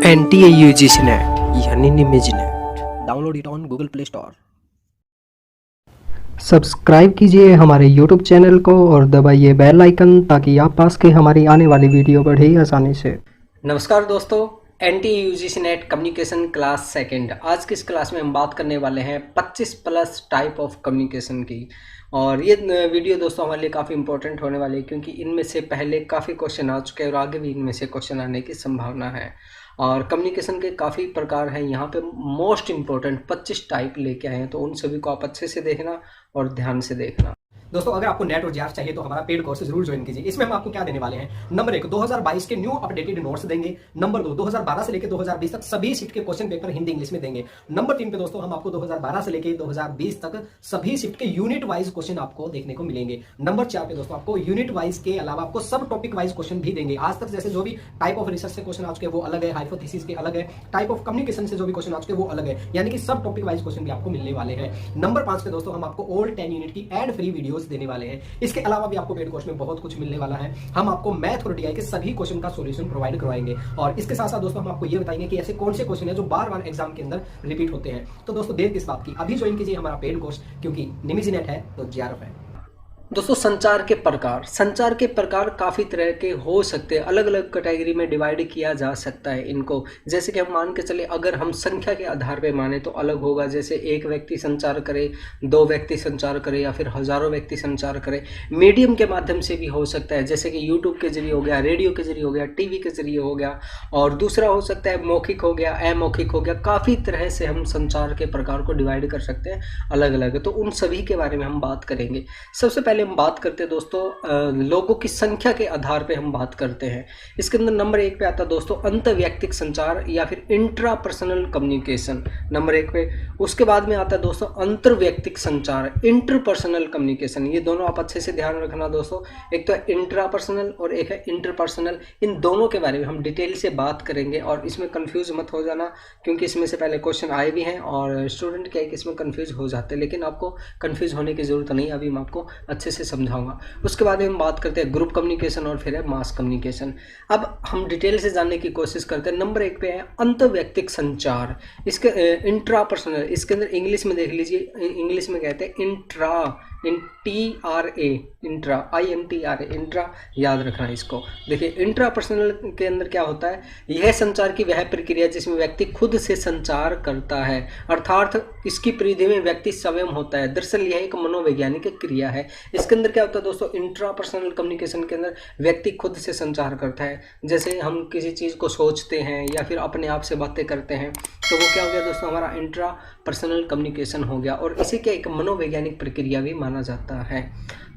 NTA-UGC net यानी निमिज net. Download it on Google Play Store. Subscribe कीजिए हमारे YouTube चैनल को और दबाइए बेल आइकन ताकि आप पास के हमारी आने वाली वीडियो बढ़े आसानी से। नमस्कार दोस्तों, NTA-UGC net communication class second. आज की इस क्लास में हम बात करने वाले हैं 25 प्लस टाइप ऑफ कम्युनिकेशन की। और ये वीडियो दोस्तों हमारे लिए काफ़ी इंपॉर्टेंट होने वाली है क्योंकि इनमें से पहले काफ़ी क्वेश्चन आ चुके हैं और आगे भी इनमें से क्वेश्चन आने की संभावना है। और कम्युनिकेशन के काफ़ी प्रकार हैं, यहाँ पे मोस्ट इम्पोर्टेंट 25 टाइप लेके आए हैं, तो उन सभी को आप अच्छे से देखना और ध्यान से देखना। दोस्तों अगर आपको नेट और जीआर चाहिए तो हमारा पेड कोर्स जरूर ज्वाइन कीजिए। इसमें हम आपको क्या देने वाले हैं, नंबर 1 2022 के न्यू अपडेटेड नोट्स देंगे। नंबर 2 2012 से लेकर 2020 तक सभी शिफ्ट के क्वेश्चन पेपर हिंदी इंग्लिश में देंगे। नंबर 3 पे दोस्तों हम आपको 2012 से लेकर 2020 तक सभी शिफ्ट के यूनिट वाइज क्वेश्चन आपको देखने को मिलेंगे। नंबर 4 पे दोस्तों आपको यूनिट वाइज के अलावा आपको सब टॉपिक वाइज क्वेश्चन भी देंगे। आज तक जैसे जो भी टाइप ऑफ रिसर्च से क्वेश्चन आ चुके हैं वो अलग है, हाइपोथेसिस के अलग है, टाइप ऑफ कम्युनिकेशन से जो भी क्वेश्चन आ चुके हैं वो अलग है, यानी कि सब टॉपिक वाइज क्वेश्चन भी आपको मिलने वाले हैं। नंबर 5 पे दोस्तों हम आपको ऑल 10 यूनिट की एड फ्री वीडियोस देने वाले हैं। इसके अलावा भी आपको पेड कोर्स में बहुत कुछ मिलने वाला है। हम आपको मैथ और डीआई के सभी क्वेश्चन का सॉल्यूशन प्रोवाइड करवाएंगे और इसके साथ साथ दोस्तों हम आपको ये बताएंगे कि ऐसे कौन से क्वेश्चन है जो बार बार एग्जाम के अंदर रिपीट होते हैं। तो दोस्तों देर किस बात की, अभी ज्वाइन कीजिए हमारा पेड कोर्स, क्योंकि निमिज नेट है तो जीआरएफ है। दोस्तों संचार के प्रकार काफ़ी तरह के हो सकते हैं, अलग अलग कैटेगरी में डिवाइड किया जा सकता है इनको। जैसे कि हम मान के चले, अगर हम संख्या के आधार पे माने तो अलग होगा, जैसे एक व्यक्ति संचार करे, 2 व्यक्ति संचार करे या फिर हज़ारों व्यक्ति संचार करे। मीडियम के माध्यम से भी हो सकता है, जैसे कि यूट्यूब के जरिए हो गया, रेडियो के जरिए हो गया, टीवी के जरिए हो गया, और दूसरा हो सकता है मौखिक हो गया, अमौखिक हो गया। काफ़ी तरह से हम संचार के प्रकार को डिवाइड कर सकते हैं अलग अलग, तो उन सभी के बारे में हम बात करेंगे। सबसे पहले हम बात करते हैं दोस्तों लोगों की संख्या के आधार पे हम बात करते हैं। इसके अंदर नंबर 1 पे आता है दोस्तों अंतर्वैयक्तिक संचार या फिर इंट्रापर्सनल कम्युनिकेशन, नंबर 1 पे। उसके बाद में आता है दोस्तों अंतर्वैयक्तिक संचार, इंटरपर्सनल कम्युनिकेशन। ये दोनों आप अच्छे से ध्यान रखना दोस्तों, एक तो है इंट्रापर्सनल और एक है इंटरपर्सनल। इन दोनों के बारे में हम डिटेल से बात करेंगे और इसमें कंफ्यूज मत हो जाना, क्योंकि इसमें से पहले क्वेश्चन आए भी हैं और स्टूडेंट क्या है कि इसमें कंफ्यूज हो जाते हैं, लेकिन आपको कंफ्यूज होने की जरूरत नहीं, अभी मैं आपको अच्छे से समझाऊंगा। उसके बाद में हम बात करते हैं ग्रुप कम्युनिकेशन और फिर है मास कम्युनिकेशन। अब हम डिटेल से जानने की कोशिश करते हैं। नंबर 1 पे है अंतर्वैयक्तिक संचार, इसके इंट्रापर्सनल, इसके अंदर इंग्लिश में देख लीजिए, इंग्लिश में कहते हैं INTRA, इंट्रा, याद रखना इसको। देखिए इंट्रापर्सनल के अंदर क्या होता है, यह संचार की वह प्रक्रिया जिसमें व्यक्ति खुद से संचार करता है, अर्थात इसकी परिधि में व्यक्ति स्वयं होता है। दरअसल यह एक मनोवैज्ञानिक क्रिया है। इसके अंदर क्या होता है दोस्तों, इंट्रापर्सनल कम्युनिकेशन के अंदर व्यक्ति खुद से संचार करता है। जैसे हम किसी चीज़ को सोचते हैं या फिर अपने आप से बातें करते हैं, तो वो क्या हो गया दोस्तों, हमारा इंट्रापर्सनल कम्युनिकेशन हो गया, और इसी के एक मनोवैज्ञानिक प्रक्रिया भी माना जाता है।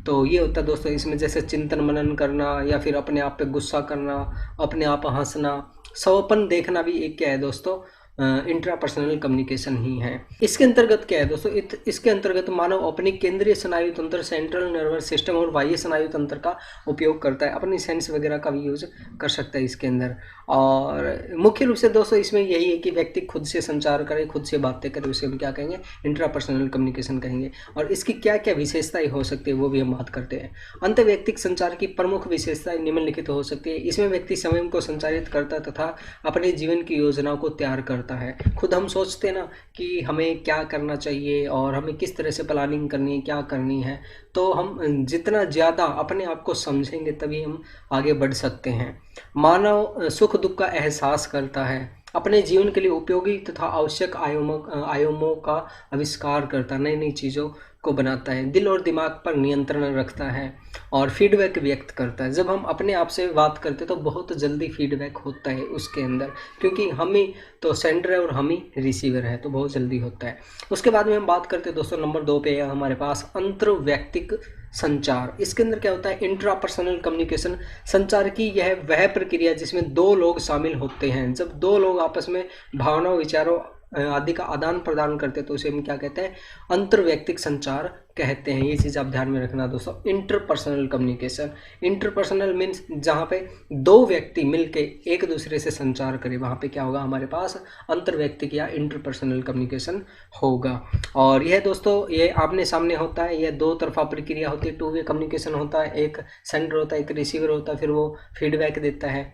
तो ये होता है दोस्तों, इसमें जैसे चिंतन मनन करना या फिर अपने आप पे गुस्सा करना, अपने आप हंसना, स्वप्न देखना भी एक क्या है दोस्तों, इंट्रापर्सनल कम्युनिकेशन ही है। इसके अंतर्गत क्या है दोस्तों, इसके अंतर्गत मानव अपनी केंद्रीय स्नायु तंत्र, सेंट्रल नर्वस सिस्टम और बाह्य स्नायु तंत्र का उपयोग करता है, अपनी सेंस वगैरह का भी यूज कर सकता है इसके अंदर। और मुख्य रूप से दोस्तों इसमें यही है कि व्यक्ति खुद से संचार करे, खुद से बातें करे, उसे हम क्या कहेंगे, इंट्रापर्सनल कम्युनिकेशन कहेंगे। और इसकी क्या क्या विशेषताएं हो सकती है वो भी हम बात करते हैं। अंतर्वैयक्तिक संचार की प्रमुख विशेषताएं निम्नलिखित हो सकती है। इसमें व्यक्ति स्वयं को संचारित करता तथा अपने जीवन की योजनाओं को तैयार करता है। खुद हम सोचते हैं ना कि हमें क्या करना चाहिए और हमें किस तरह से प्लानिंग करनी है, क्या करनी है, तो हम जितना ज़्यादा अपने आप को समझेंगे तभी हम आगे बढ़ सकते हैं। मानव सुख दुख का एहसास करता है, अपने जीवन के लिए उपयोगी तथा आवश्यक आयामों का आविष्कार करता है, नई नई चीज़ों को बनाता है, दिल और दिमाग पर नियंत्रण रखता है और फीडबैक व्यक्त करता है। जब हम अपने आप से बात करते हैं तो बहुत जल्दी फीडबैक होता है उसके अंदर, क्योंकि हम ही तो सेंडर है और हम ही रिसीवर है, तो बहुत जल्दी होता है। उसके बाद में हम बात करते हैं दोस्तों नंबर 2 पे है हमारे पास अंतर्वैयक्तिक संचार। इसके अंदर क्या होता है, इंट्रापर्सनल कम्युनिकेशन, संचार की यह वह प्रक्रिया जिसमें 2 लोग शामिल होते हैं। जब 2 लोग आपस में भावनाओं, विचारों आदि का आदान प्रदान करते हैं तो उसे हम क्या कहते हैं, अंतर्वैयक्तिक संचार कहते हैं। ये चीज़ आप ध्यान में रखना दोस्तों। इंटरपर्सनल कम्युनिकेशन, इंटरपर्सनल मीन्स जहाँ पे 2 व्यक्ति मिलके एक दूसरे से संचार करें, वहाँ पे क्या होगा, हमारे पास अंतर्वैयक्तिक या इंटरपर्सनल कम्युनिकेशन होगा। और यह दोस्तों ये आमने सामने होता है, यह 2 तरफा प्रक्रिया होती है, 2 वे कम्युनिकेशन होता है, एक सेंडर होता है, एक रिसीवर होता है, फिर वो फीडबैक देता है।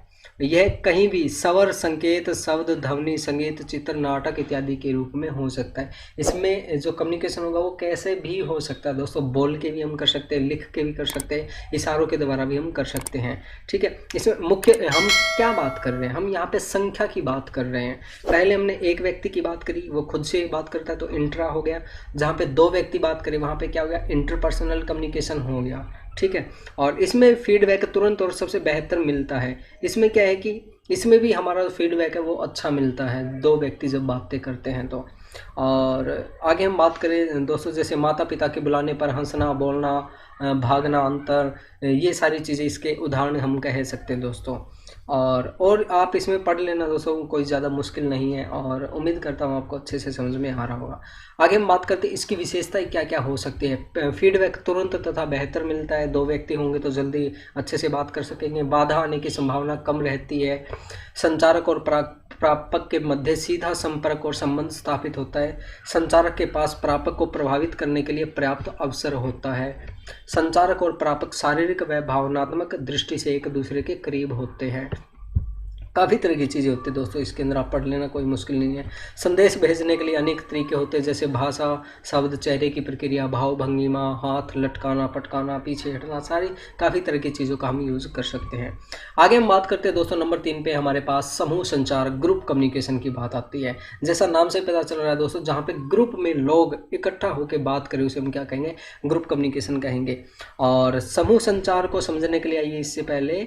यह कहीं भी स्वर, संकेत, शब्द, ध्वनि, संगीत, चित्र, नाटक इत्यादि के रूप में हो सकता है। इसमें जो कम्युनिकेशन होगा वो कैसे भी हो सकता है दोस्तों, बोल के भी हम कर सकते हैं, लिख के भी कर सकते हैं, इशारों के द्वारा भी हम कर सकते हैं। ठीक है, इसमें मुख्य हम क्या बात कर रहे हैं, हम यहाँ पे संख्या की बात कर रहे हैं। पहले हमने एक व्यक्ति की बात करी, वो खुद से बात करता है तो इंट्रा हो गया। जहाँ पे दो व्यक्ति बात करें वहाँ पे क्या हो गया, इंटरपर्सनल कम्युनिकेशन हो गया। ठीक है, और इसमें फीडबैक तुरंत और सबसे बेहतर मिलता है। इसमें क्या है कि इसमें भी हमारा फीडबैक है वो अच्छा मिलता है दो व्यक्ति जब बातें करते हैं तो। और आगे हम बात करें दोस्तों, जैसे माता पिता के बुलाने पर हंसना, बोलना, भागना, अंतर, ये सारी चीज़ें इसके उदाहरण हम कह सकते हैं दोस्तों। और आप इसमें पढ़ लेना दोस्तों, कोई ज़्यादा मुश्किल नहीं है और उम्मीद करता हूँ आपको अच्छे से समझ में आ रहा होगा। आगे हम बात करते हैं इसकी विशेषताएं क्या क्या हो सकती है। फीडबैक तुरंत तथा बेहतर मिलता है, दो व्यक्ति होंगे तो जल्दी अच्छे से बात कर सकेंगे, बाधा आने की संभावना कम रहती है, संचारक और प्रापक के मध्य सीधा संपर्क और संबंध स्थापित होता है, संचारक के पास प्रापक को प्रभावित करने के लिए पर्याप्त अवसर होता है, संचारक और प्रापक शारीरिक व भावनात्मक दृष्टि से एक दूसरे के करीब होते हैं। काफ़ी तरह की चीज़ें होती है दोस्तों, इसके अंदर आप पढ़ लेना, कोई मुश्किल नहीं है। संदेश भेजने के लिए अनेक तरीके होते हैं, जैसे भाषा, शब्द, चेहरे की प्रक्रिया, भाव भंगिमा, हाथ लटकाना, पटकाना, पीछे हटना, सारी काफ़ी तरह की चीज़ों का हम यूज़ कर सकते हैं। आगे हम बात करते हैं दोस्तों, नंबर 3 पे हमारे पास समूह संचार, ग्रुप कम्युनिकेशन की बात आती है। जैसा नाम से पता चल रहा है दोस्तों, जहाँ पे ग्रुप में लोग इकट्ठा होकर बात करें उसे हम क्या कहेंगे, ग्रुप कम्युनिकेशन कहेंगे। और समूह संचार को समझने के लिए आइए इससे पहले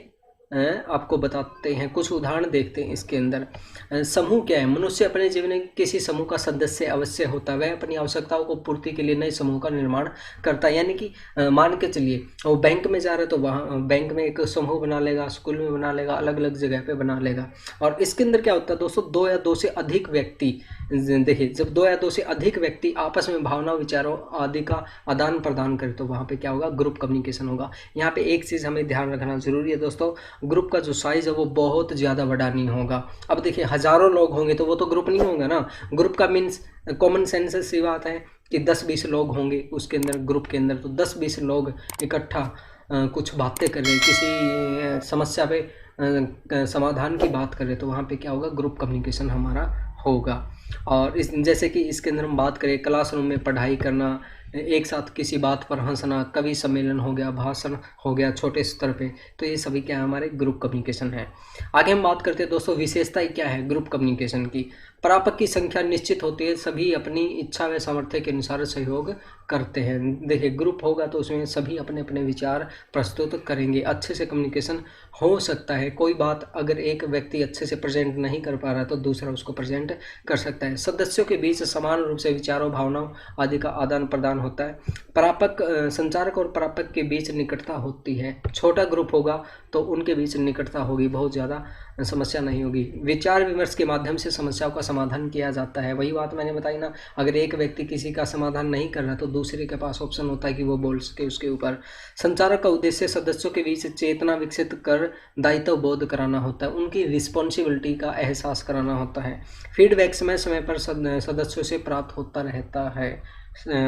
आपको बताते हैं, कुछ उदाहरण देखते हैं इसके अंदर। समूह क्या है, मनुष्य अपने जीवन में किसी समूह का सदस्य अवश्य होता है, वह अपनी आवश्यकताओं को पूर्ति के लिए नए समूह का निर्माण करता है। यानी कि मान के चलिए वो बैंक में जा रहा है तो वहाँ बैंक में एक समूह बना लेगा, स्कूल में बना लेगा, अलग अलग जगह पे बना लेगा। और इसके अंदर क्या होता है दोस्तों, दो या दो से अधिक व्यक्ति, देखिए जब दो या दो से अधिक व्यक्ति आपस में भावना, विचारों आदि का आदान प्रदान करें तो वहाँ पे क्या होगा, ग्रुप कम्युनिकेशन होगा। यहाँ पे एक चीज़ हमें ध्यान रखना जरूरी है दोस्तों, ग्रुप का जो साइज है वो बहुत ज़्यादा बड़ा नहीं होगा। अब देखिए हज़ारों लोग होंगे तो वो तो ग्रुप नहीं होगा ना। ग्रुप का मीन्स कॉमन सेंस से बात है कि 10-20 लोग होंगे उसके अंदर, ग्रुप के अंदर, तो 10-20 लोग इकट्ठा कुछ बातें कर रहे, किसी समस्या पे समाधान की बात कर रहे, तो वहाँ पे क्या होगा, ग्रुप कम्युनिकेशन हमारा होगा। और इस जैसे कि इसके अंदर हम बात करें क्लासरूम में पढ़ाई करना, एक साथ किसी बात पर हंसना, कवि सम्मेलन हो गया, भाषण हो गया छोटे स्तर पे, तो ये सभी क्या है, हमारे ग्रुप कम्युनिकेशन है। आगे हम बात करते हैं दोस्तों, विशेषताएं क्या है ग्रुप कम्युनिकेशन की। प्रापक की संख्या निश्चित होती है, सभी अपनी इच्छा व सामर्थ्य के अनुसार सहयोग करते हैं। देखिए ग्रुप होगा तो उसमें सभी अपने अपने विचार प्रस्तुत करेंगे, अच्छे से कम्युनिकेशन हो सकता है। कोई बात अगर एक व्यक्ति अच्छे से प्रेजेंट नहीं कर पा रहा तो दूसरा उसको प्रेजेंट कर सकता है। सदस्यों के बीच समान रूप से विचारों, भावनाओं आदि का आदान प्रदान होता है। प्रापक, संचारक और प्रापक के बीच निकटता होती है। छोटा ग्रुप होगा तो उनके बीच निकटता होगी, बहुत ज़्यादा समस्या नहीं होगी। विचार विमर्श के माध्यम से समस्याओं का समाधान किया जाता है। वही बात मैंने बताई ना, अगर एक व्यक्ति किसी का समाधान नहीं कर रहा तो दूसरे के पास ऑप्शन होता है कि वो बोल सके उसके ऊपर। संचारक का उद्देश्य सदस्यों के बीच चेतना विकसित कर दायित्व बोध कराना होता है, उनकी रिस्पॉन्सिबिलिटी का एहसास कराना होता है। फीडबैक समय समय पर सदस्यों से प्राप्त होता रहता है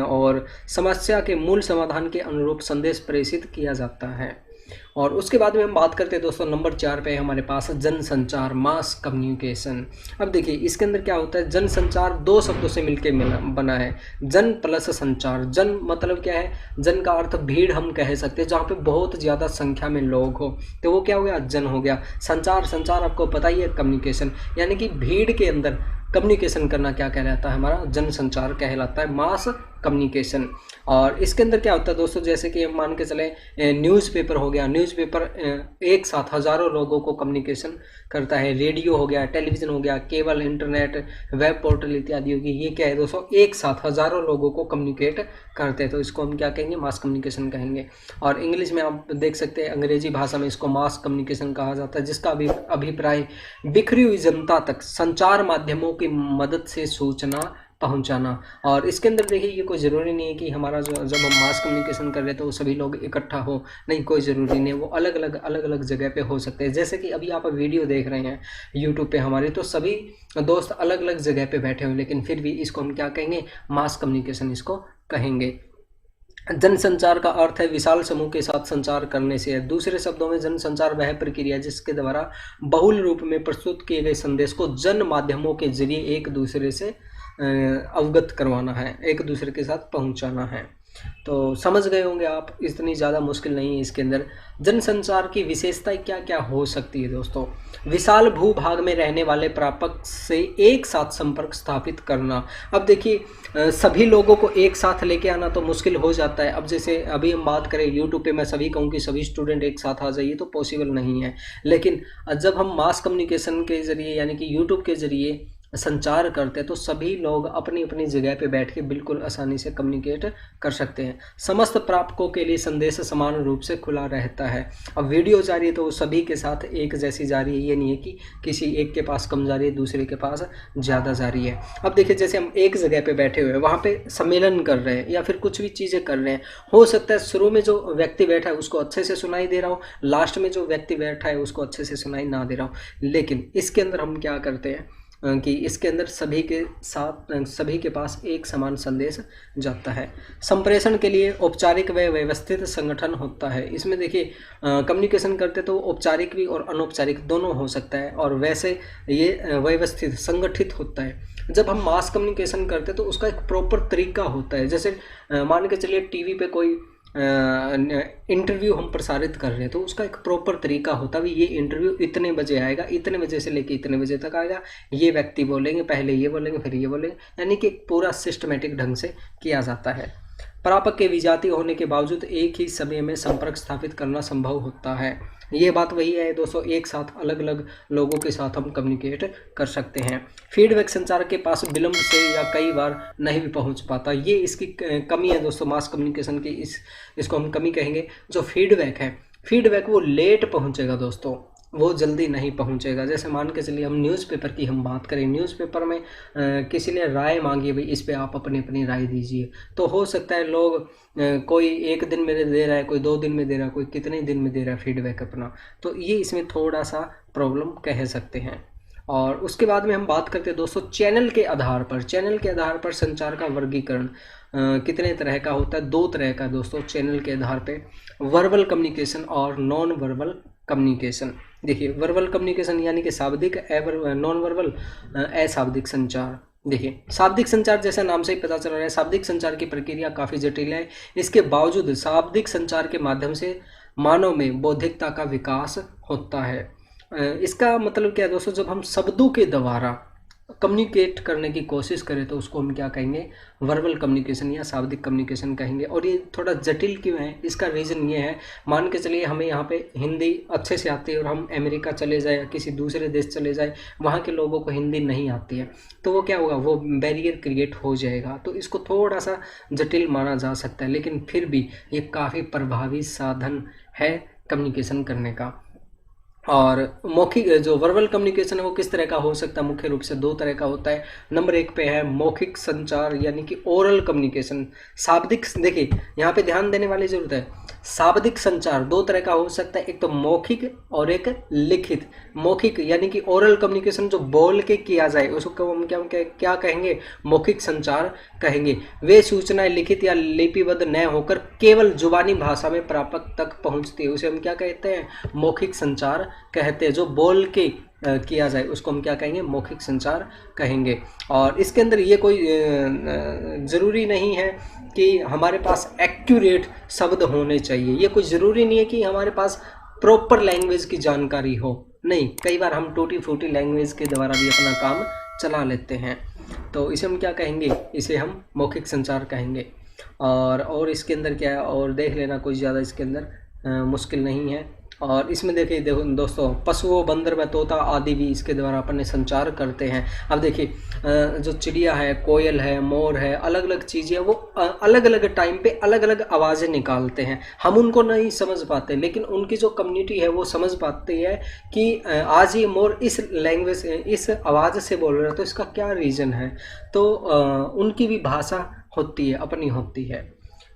और समस्या के मूल समाधान के अनुरूप संदेश प्रेषित किया जाता है। और उसके बाद में हम बात करते हैं दोस्तों, नंबर 4 पे हमारे पास जनसंचार, मास कम्युनिकेशन। अब देखिए इसके अंदर क्या होता है, जनसंचार दो शब्दों से मिलकर बना है, जन प्लस संचार। जन मतलब क्या है, जन का अर्थ भीड़ हम कह सकते हैं, जहाँ पे बहुत ज़्यादा संख्या में लोग हो तो वो क्या हो गया, जन हो गया। संचार, संचार आपको पता ही है कम्युनिकेशन, यानी कि भीड़ के अंदर कम्युनिकेशन करना क्या कहलाता है, हमारा जनसंचार कहलाता है, मास कम्युनिकेशन। और इसके अंदर क्या होता है दोस्तों, जैसे कि हम मान के चले न्यूज़पेपर हो गया, न्यूज़पेपर एक साथ हज़ारों लोगों को कम्युनिकेशन करता है। रेडियो हो गया, टेलीविज़न हो गया, केबल, इंटरनेट, वेब पोर्टल इत्यादि होगी, ये क्या है दोस्तों, एक साथ हज़ारों लोगों को कम्युनिकेट करते हैं, तो इसको हम क्या कहेंगे, मास कम्युनिकेशन कहेंगे। और इंग्लिश में आप देख सकते हैं, अंग्रेजी भाषा में इसको मास कम्युनिकेशन कहा जाता है, जिसका अभिप्राय बिखरी हुई जनता तक संचार माध्यमों की मदद से सूचना पहुंचाना। और इसके अंदर देखिए ये कोई ज़रूरी नहीं है कि हमारा जब हम मास कम्युनिकेशन कर रहे हैं तो सभी लोग इकट्ठा हो, नहीं, कोई ज़रूरी नहीं है, वो अलग अलग जगह पे हो सकते हैं। जैसे कि अभी आप वीडियो देख रहे हैं यूट्यूब पे हमारे, तो सभी दोस्त अलग अलग जगह पे बैठे हुए, लेकिन फिर भी इसको हम क्या कहेंगे, मास कम्युनिकेशन इसको कहेंगे। जनसंचार का अर्थ है विशाल समूह के साथ संचार करने से है। दूसरे शब्दों में जनसंचार वह प्रक्रिया जिसके द्वारा बहुल रूप में प्रस्तुत किए गए संदेश को जन माध्यमों के जरिए एक दूसरे से अवगत करवाना है, एक दूसरे के साथ पहुंचाना है। तो समझ गए होंगे आप, इतनी ज़्यादा मुश्किल नहीं है इसके अंदर। जनसंचार की विशेषताएं क्या क्या हो सकती है दोस्तों? विशाल भूभाग में रहने वाले प्रापक से एक साथ संपर्क स्थापित करना। अब देखिए सभी लोगों को एक साथ लेके आना तो मुश्किल हो जाता है। अब जैसे अभी हम बात करें यूट्यूब पे, मैं सभी कहूँ कि सभी स्टूडेंट एक साथ आ जाइए तो पॉसिबल नहीं है। लेकिन जब हम मास कम्युनिकेशन के ज़रिए यानी कि यूट्यूब के ज़रिए संचार करते हैं तो सभी लोग अपनी अपनी जगह पे बैठ के बिल्कुल आसानी से कम्युनिकेट कर सकते हैं। समस्त प्रापकों के लिए संदेश समान रूप से खुला रहता है। अब वीडियो जा रही है तो सभी के साथ एक जैसी जा रही है, ये नहीं है कि किसी एक के पास कम जा रही है दूसरे के पास ज़्यादा जा रही है। अब देखिए जैसे हम एक जगह पे बैठे हुए हैं, वहाँ पे सम्मेलन कर रहे हैं या फिर कुछ भी चीज़ें कर रहे हैं, हो सकता है शुरू में जो व्यक्ति बैठा है उसको अच्छे से सुनाई दे रहा हो, लास्ट में जो व्यक्ति बैठा है उसको अच्छे से सुनाई ना दे रहा हो। लेकिन इसके अंदर हम क्या करते हैं कि इसके अंदर सभी के साथ सभी के पास एक समान संदेश जाता है। संप्रेषण के लिए औपचारिक व व्यवस्थित संगठन होता है। इसमें देखिए कम्युनिकेशन करते तो औपचारिक भी और अनौपचारिक दोनों हो सकता है, और वैसे ये व्यवस्थित संगठित होता है। जब हम मास कम्युनिकेशन करते तो उसका एक प्रॉपर तरीका होता है। जैसे मान के चलिए टीवी पे कोई इंटरव्यू हम प्रसारित कर रहे हैं तो उसका एक प्रॉपर तरीका होता है। ये इंटरव्यू इतने बजे आएगा, इतने बजे से लेके इतने बजे तक आएगा, ये व्यक्ति बोलेंगे, पहले ये बोलेंगे फिर ये बोलेंगे, यानी कि पूरा सिस्टमेटिक ढंग से किया जाता है। प्रापक के विजातीय होने के बावजूद एक ही समय में संपर्क स्थापित करना संभव होता है। ये बात वही है दोस्तों, एक साथ अलग अलग लोगों के साथ हम कम्युनिकेट कर सकते हैं। फीडबैक संचार के पास विलंब से या कई बार नहीं भी पहुंच पाता, ये इसकी कमी है दोस्तों मास कम्युनिकेशन की। इसको हम कमी कहेंगे। जो फीडबैक है, फीडबैक वो लेट पहुंचेगा दोस्तों, वो जल्दी नहीं पहुंचेगा। जैसे मान के चलिए हम न्यूज़पेपर की हम बात करें, न्यूज़पेपर में किसी ने राय मांगी, भाई इस पे आप अपनी अपनी राय दीजिए, तो हो सकता है लोग कोई एक दिन में दे रहा है, कोई 2 दिन में दे रहा है, कोई कितने दिन में दे रहा है फीडबैक अपना, तो ये इसमें थोड़ा सा प्रॉब्लम कह सकते हैं। और उसके बाद में हम बात करते हैं दोस्तों चैनल के आधार पर। चैनल के आधार पर संचार का वर्गीकरण कितने तरह का होता है? 2 तरह का दोस्तों चैनल के आधार पे, वर्बल कम्युनिकेशन और नॉन वर्बल कम्युनिकेशन। देखिए वर्बल कम्युनिकेशन यानी कि शाब्दिक, नॉन वर्बल अशाब्दिक संचार। देखिए शाब्दिक संचार जैसा नाम से ही पता चल रहा है, शाब्दिक संचार की प्रक्रिया काफ़ी जटिल है। इसके बावजूद शाब्दिक संचार के माध्यम से मानव में बौद्धिकता का विकास होता है। इसका मतलब क्या है दोस्तों? जब हम शब्दों के द्वारा कम्युनिकेट करने की कोशिश करें तो उसको हम क्या कहेंगे? वर्बल कम्युनिकेशन या शाब्दिक कम्युनिकेशन कहेंगे। और ये थोड़ा जटिल क्यों है? इसका रीज़न ये है, मान के चलिए हमें यहाँ पे हिंदी अच्छे से आती है और हम अमेरिका चले जाए या किसी दूसरे देश चले जाए, वहाँ के लोगों को हिंदी नहीं आती है, तो वो क्या होगा? वो बैरियर क्रिएट हो जाएगा। तो इसको थोड़ा सा जटिल माना जा सकता है, लेकिन फिर भी ये काफ़ी प्रभावी साधन है कम्युनिकेशन करने का। और मौखिक जो वर्बल कम्युनिकेशन है वो किस तरह का हो सकता है? मुख्य रूप से 2 तरह का होता है। नंबर 1 पे है मौखिक संचार यानी कि ओरल कम्युनिकेशन। शाब्दिक, देखिए यहाँ पे ध्यान देने वाली जरूरत है, शाब्दिक संचार 2 तरह का हो सकता है, एक तो मौखिक और एक लिखित। मौखिक यानी कि ओरल कम्युनिकेशन जो बोल के किया जाए उसको हम क्या कहेंगे? मौखिक संचार कहेंगे। वे सूचनाएं लिखित या लिपिबद्ध न होकर केवल जुबानी भाषा में प्रापक तक पहुंचती है, उसे हम क्या कहते हैं? मौखिक संचार कहते हैं। जो बोल के किया जाए उसको हम क्या कहेंगे? मौखिक संचार कहेंगे। और इसके अंदर ये कोई ज़रूरी नहीं है कि हमारे पास एक्यूरेट शब्द होने चाहिए, ये कोई ज़रूरी नहीं है कि हमारे पास प्रॉपर लैंग्वेज की जानकारी हो। नहीं, कई बार हम टूटी फूटी लैंग्वेज के द्वारा भी अपना काम चला लेते हैं, तो इसे हम क्या कहेंगे? इसे हम मौखिक संचार कहेंगे। और इसके अंदर क्या है, और देख लेना, कोई ज़्यादा इसके अंदर मुश्किल नहीं है। और इसमें देखिए दोस्तों, पशुओं, बंदर व तोता आदि भी इसके द्वारा अपने संचार करते हैं। अब देखिए जो चिड़िया है, कोयल है, मोर है, अलग अलग चीज़ें, वो अलग अलग टाइम पे अलग अलग आवाज़ें निकालते हैं। हम उनको नहीं समझ पाते, लेकिन उनकी जो कम्युनिटी है वो समझ पाती है कि आज ये मोर इस लैंग्वेज, इस आवाज़ से बोल रहा है, तो इसका क्या रीज़न है। तो उनकी भी भाषा होती है, अपनी होती है।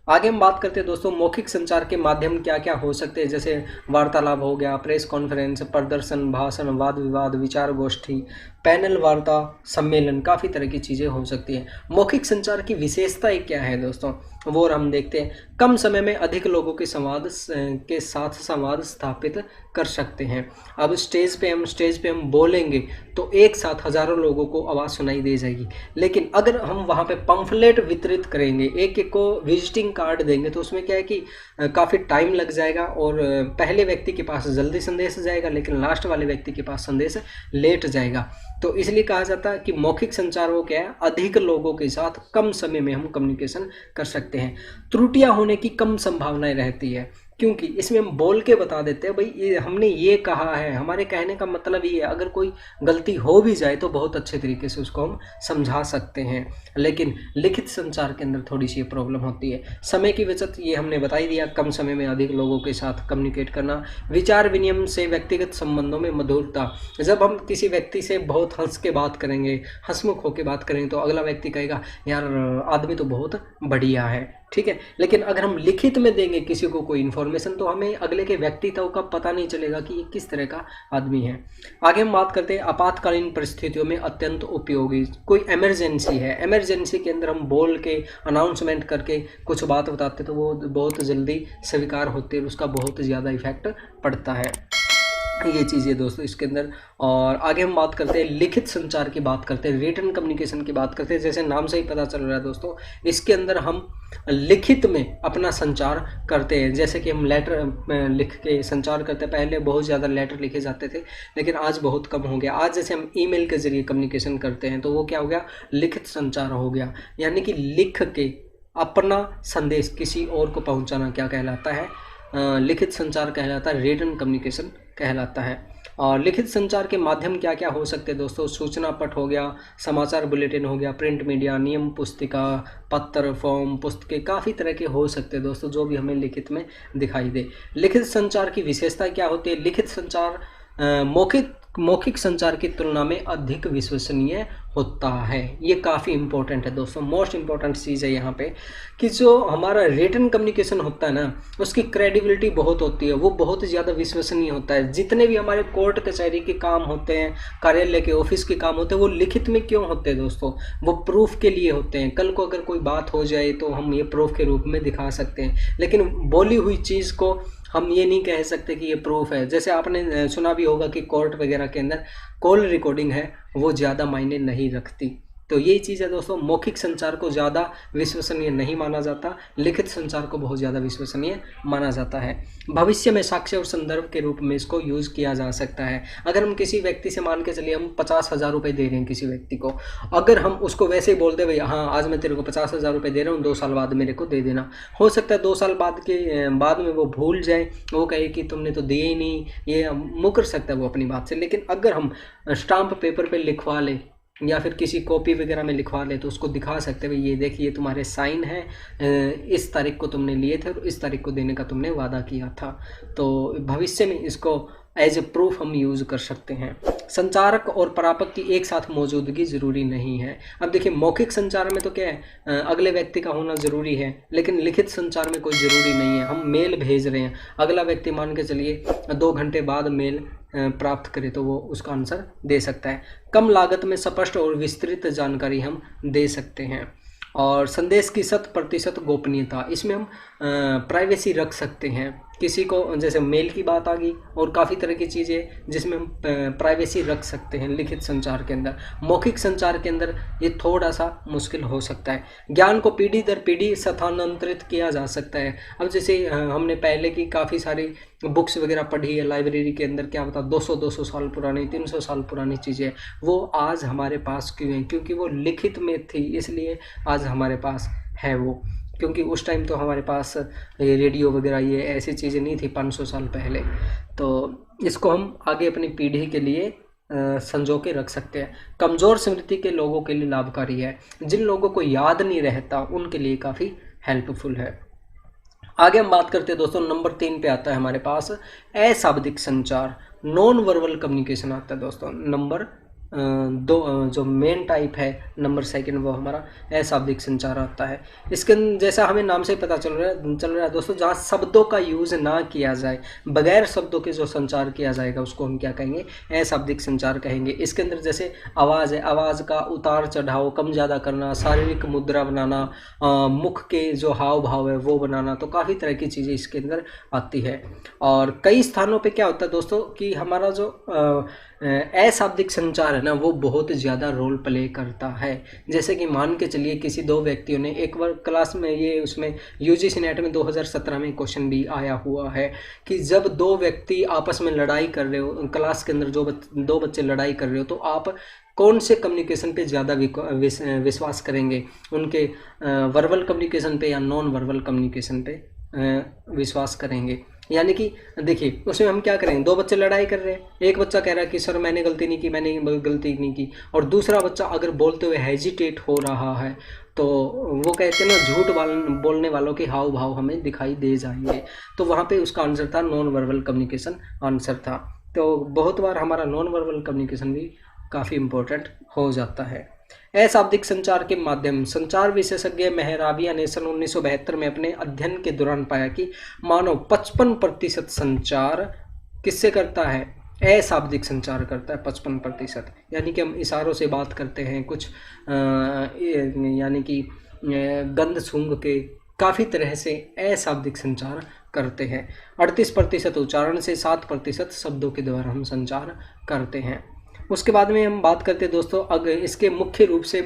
आगे हम बात करते हैं दोस्तों मौखिक संचार के माध्यम क्या क्या हो सकते हैं, जैसे वार्तालाप हो गया, प्रेस कॉन्फ्रेंस, प्रदर्शन, भाषण, वाद विवाद, विचार गोष्ठी, पैनल वार्ता, सम्मेलन, काफ़ी तरह की चीज़ें हो सकती हैं। मौखिक संचार की विशेषताएं क्या है दोस्तों, वो हम देखते हैं। कम समय में अधिक लोगों के साथ संवाद स्थापित कर सकते हैं। अब स्टेज पे हम बोलेंगे तो एक साथ हजारों लोगों को आवाज़ सुनाई दे जाएगी, लेकिन अगर हम वहाँ पे पंफलेट वितरित करेंगे, एक एक को विजिटिंग कार्ड देंगे, तो उसमें क्या है कि काफ़ी टाइम लग जाएगा और पहले व्यक्ति के पास जल्दी संदेश जाएगा, लेकिन लास्ट वाले व्यक्ति के पास संदेश लेट जाएगा। तो इसलिए कहा जाता है कि मौखिक संचार वो क्या है, अधिक लोगों के साथ कम समय में हम कम्युनिकेशन कर सकते हैं। त्रुटियां होने की कम संभावनाएं रहती है, क्योंकि इसमें हम बोल के बता देते हैं भाई ये हमने ये कहा है, हमारे कहने का मतलब ये है। अगर कोई गलती हो भी जाए तो बहुत अच्छे तरीके से उसको हम समझा सकते हैं, लेकिन लिखित संचार के अंदर थोड़ी सी प्रॉब्लम होती है। समय की बचत ये हमने बता ही दिया, कम समय में अधिक लोगों के साथ कम्युनिकेट करना। विचार विनिमय से व्यक्तिगत संबंधों में मधुरता, जब हम किसी व्यक्ति से बहुत हंस के बात करेंगे, हंसमुख होकर बात करेंगे, तो अगला व्यक्ति कहेगा यार आदमी तो बहुत बढ़िया है, ठीक है। लेकिन अगर हम लिखित में देंगे किसी को कोई इन्फॉर्मेशन, तो हमें अगले के व्यक्तित्व का पता नहीं चलेगा कि ये किस तरह का आदमी है। आगे हम बात करते हैं आपातकालीन परिस्थितियों में अत्यंत उपयोगी। कोई इमरजेंसी है, इमरजेंसी के अंदर हम बोल के अनाउंसमेंट करके कुछ बात बताते तो वो बहुत जल्दी स्वीकार होती है, उसका बहुत ज़्यादा इफेक्ट पड़ता है। ये चीज़ें दोस्तों इसके अंदर। और आगे हम बात करते हैं लिखित संचार की बात करते हैं, रिटन कम्युनिकेशन की बात करते हैं। जैसे नाम से ही पता चल रहा है दोस्तों, इसके अंदर हम लिखित में अपना संचार करते हैं। जैसे कि हम लेटर लिख के संचार करते हैं, पहले बहुत ज़्यादा लेटर लिखे जाते थे, लेकिन आज बहुत कम हो गया। आज जैसे हम ईमेल के जरिए कम्युनिकेशन करते हैं, तो वो क्या हो गया, लिखित संचार हो गया। यानी कि लिख के अपना संदेश किसी और को पहुँचाना क्या कहलाता है, लिखित संचार कहलाता है, रिटन कम्युनिकेशन कहलाता है। और लिखित संचार के माध्यम क्या क्या हो सकते हैं दोस्तों, सूचना पट हो गया, समाचार बुलेटिन हो गया, प्रिंट मीडिया, नियम पुस्तिका, पत्र, फॉर्म, पुस्तकें, काफ़ी तरह के हो सकते हैं दोस्तों, जो भी हमें लिखित में दिखाई दे। लिखित संचार की विशेषता क्या होती है, लिखित संचार मौखिक संचार की तुलना में अधिक विश्वसनीय होता है। ये काफ़ी इंपॉर्टेंट है दोस्तों, मोस्ट इंपॉर्टेंट चीज़ है यहाँ पे, कि जो हमारा रिटन कम्युनिकेशन होता है ना, उसकी क्रेडिबिलिटी बहुत होती है, वो बहुत ज़्यादा विश्वसनीय होता है। जितने भी हमारे कोर्ट कचहरी के काम होते हैं, कार्यालय के ऑफिस के काम होते हैं, वो लिखित में क्यों होते हैं दोस्तों, वो प्रूफ के लिए होते हैं। कल को अगर कोई बात हो जाए तो हम ये प्रूफ के रूप में दिखा सकते हैं, लेकिन बोली हुई चीज़ को हम ये नहीं कह सकते कि ये प्रूफ है। जैसे आपने सुना भी होगा कि कोर्ट वगैरह के अंदर कॉल रिकॉर्डिंग है, वो ज़्यादा मायने नहीं रखती। तो यही चीज़ है दोस्तों, मौखिक संचार को ज़्यादा विश्वसनीय नहीं माना जाता, लिखित संचार को बहुत ज़्यादा विश्वसनीय माना जाता है। भविष्य में साक्ष्य और संदर्भ के रूप में इसको यूज़ किया जा सकता है। अगर हम किसी व्यक्ति से मान के चलिए हम 50,000 रुपये दे रहे हैं किसी व्यक्ति को, अगर हम उसको वैसे ही बोल दे भाई हाँ आज मैं तेरे को 50,000 रुपये दे रहा हूँ, 2 साल बाद मेरे को दे देना, हो सकता है 2 साल बाद में वो भूल जाए, वो कहे कि तुमने तो दिए ही नहीं, ये मुकर सकता है वो अपनी बात से। लेकिन अगर हम स्टाम्प पेपर पर लिखवा लें या फिर किसी कॉपी वगैरह में लिखवा ले, तो उसको दिखा सकते हैं भाई ये देखिए तुम्हारे साइन है, इस तारीख को तुमने लिए थे और इस तारीख को देने का तुमने वादा किया था। तो भविष्य में इसको एज ए प्रूफ हम यूज़ कर सकते हैं। संचारक और प्रापक की एक साथ मौजूदगी ज़रूरी नहीं है। अब देखिए मौखिक संचार में तो क्या है, अगले व्यक्ति का होना ज़रूरी है, लेकिन लिखित संचार में कोई ज़रूरी नहीं है। हम मेल भेज रहे हैं, अगला व्यक्ति मान के चलिए 2 घंटे बाद मेल प्राप्त करे तो वो उसका आंसर दे सकता है। कम लागत में स्पष्ट और विस्तृत जानकारी हम दे सकते हैं। और संदेश की 100% गोपनीयता, इसमें हम प्राइवेसी रख सकते हैं। किसी को जैसे मेल की बात आ गई और काफ़ी तरह की चीज़ें जिसमें हम प्राइवेसी रख सकते हैं लिखित संचार के अंदर। मौखिक संचार के अंदर ये थोड़ा सा मुश्किल हो सकता है। ज्ञान को पीढ़ी दर पीढ़ी स्थानांतरित किया जा सकता है। अब जैसे हमने पहले की काफ़ी सारी बुक्स वगैरह पढ़ी है लाइब्रेरी के अंदर, क्या बता 200 साल पुरानी, 300 साल पुरानी चीज़ें, वो आज हमारे पास क्यों हैं? क्योंकि वो लिखित में थी, इसलिए आज हमारे पास है वो। क्योंकि उस टाइम तो हमारे पास ये रेडियो वगैरह ये ऐसी चीज़ें नहीं थी 500 साल पहले। तो इसको हम आगे अपनी पीढ़ी के लिए संजो के रख सकते हैं। कमज़ोर स्मृति के लोगों के लिए लाभकारी है। जिन लोगों को याद नहीं रहता उनके लिए काफ़ी हेल्पफुल है। आगे हम बात करते हैं दोस्तों, नंबर 3 पे आता है हमारे पास अशाब्दिक संचार, नॉन वर्बल कम्युनिकेशन आता है दोस्तों नंबर जो मेन टाइप है नंबर सेकंड, वो हमारा अशाब्दिक संचार आता है। इसके जैसा हमें नाम से पता चल रहा है दोस्तों, जहाँ शब्दों का यूज़ ना किया जाए, बगैर शब्दों के जो संचार किया जाएगा उसको हम क्या कहेंगे, अशाब्दिक संचार कहेंगे। इसके अंदर जैसे आवाज़ है, आवाज़ का उतार चढ़ाव, कम ज़्यादा करना, शारीरिक मुद्रा बनाना, मुख के जो हाव भाव है वो बनाना, तो काफ़ी तरह की चीज़ें इसके अंदर आती है। और कई स्थानों पे क्या होता है दोस्तों कि हमारा जो अशाब्दिक संचार है ना, वो बहुत ज़्यादा रोल प्ले करता है। जैसे कि मान के चलिए किसी दो व्यक्तियों ने एक बार क्लास में, ये उसमें यूजीसी नेट में 2017 में क्वेश्चन भी आया हुआ है कि जब दो व्यक्ति आपस में लड़ाई कर रहे हो, क्लास के अंदर जो दो बच्चे लड़ाई कर रहे हो, तो आप कौन से कम्युनिकेशन पे ज़्यादा विश्वास करेंगे, उनके वर्बल कम्युनिकेशन पे या नॉन वर्बल कम्युनिकेशन पे विश्वास करेंगे। यानी कि देखिए उसमें हम क्या करेंगे, दो बच्चे लड़ाई कर रहे हैं, एक बच्चा कह रहा है कि सर मैंने गलती नहीं की, मैंने गलती नहीं की, और दूसरा बच्चा अगर बोलते हुए हेजिटेट हो रहा है, तो वो कहते हैं ना, झूठ बोलने वालों के हाव भाव हमें दिखाई दे जाएंगे। तो वहाँ पे उसका आंसर था नॉन वर्बल कम्युनिकेशन आंसर था। तो बहुत बार हमारा नॉन वर्बल कम्युनिकेशन भी काफ़ी इम्पोर्टेंट हो जाता है। अशाब्दिक संचार के माध्यम, संचार विशेषज्ञ मेहराबिया ने सन 1972 में अपने अध्ययन के दौरान पाया कि मानव 55% संचार किससे करता है, अशाब्दिक संचार करता है 55%। यानी कि हम इशारों से बात करते हैं, कुछ यानी कि गंध सूंघ के, काफ़ी तरह से अशाब्दिक संचार करते हैं। 38% उच्चारण से, 7% शब्दों के द्वारा हम संचार करते हैं। उसके बाद में हम बात करते हैं दोस्तों, अगर इसके मुख्य रूप से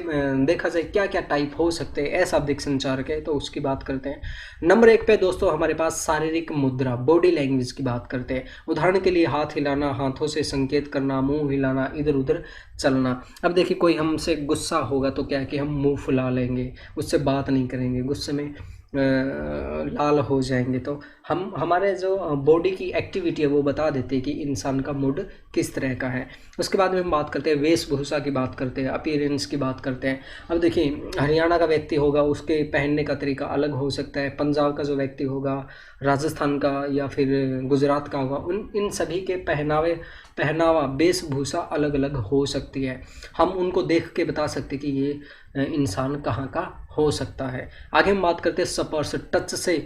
देखा जाए क्या क्या टाइप हो सकते हैं अशाब्दिक संचार के, तो उसकी बात करते हैं। नंबर 1 पे दोस्तों हमारे पास शारीरिक मुद्रा, बॉडी लैंग्वेज की बात करते हैं। उदाहरण के लिए हाथ हिलाना, हाथों से संकेत करना, मुंह हिलाना, इधर उधर चलना। अब देखिए कोई हमसे गुस्सा होगा तो क्या है कि हम मुंह फुला लेंगे, उससे बात नहीं करेंगे, गुस्से में लाल हो जाएंगे। तो हम हमारे जो बॉडी की एक्टिविटी है वो बता देते हैं कि इंसान का मूड किस तरह का है। उसके बाद में हम बात करते हैं वेशभूषा की, बात करते हैं अपीयरेंस की, बात करते हैं। अब देखिए हरियाणा का व्यक्ति होगा, उसके पहनने का तरीका अलग हो सकता है, पंजाब का जो व्यक्ति होगा, राजस्थान का या फिर गुजरात का होगा, इन सभी के पहनावा वेशभूषा अलग अलग हो सकती है। हम उनको देख के बता सकते कि ये इंसान कहाँ का हो सकता है। आगे हम बात करते हैं स्पर्श, टच से।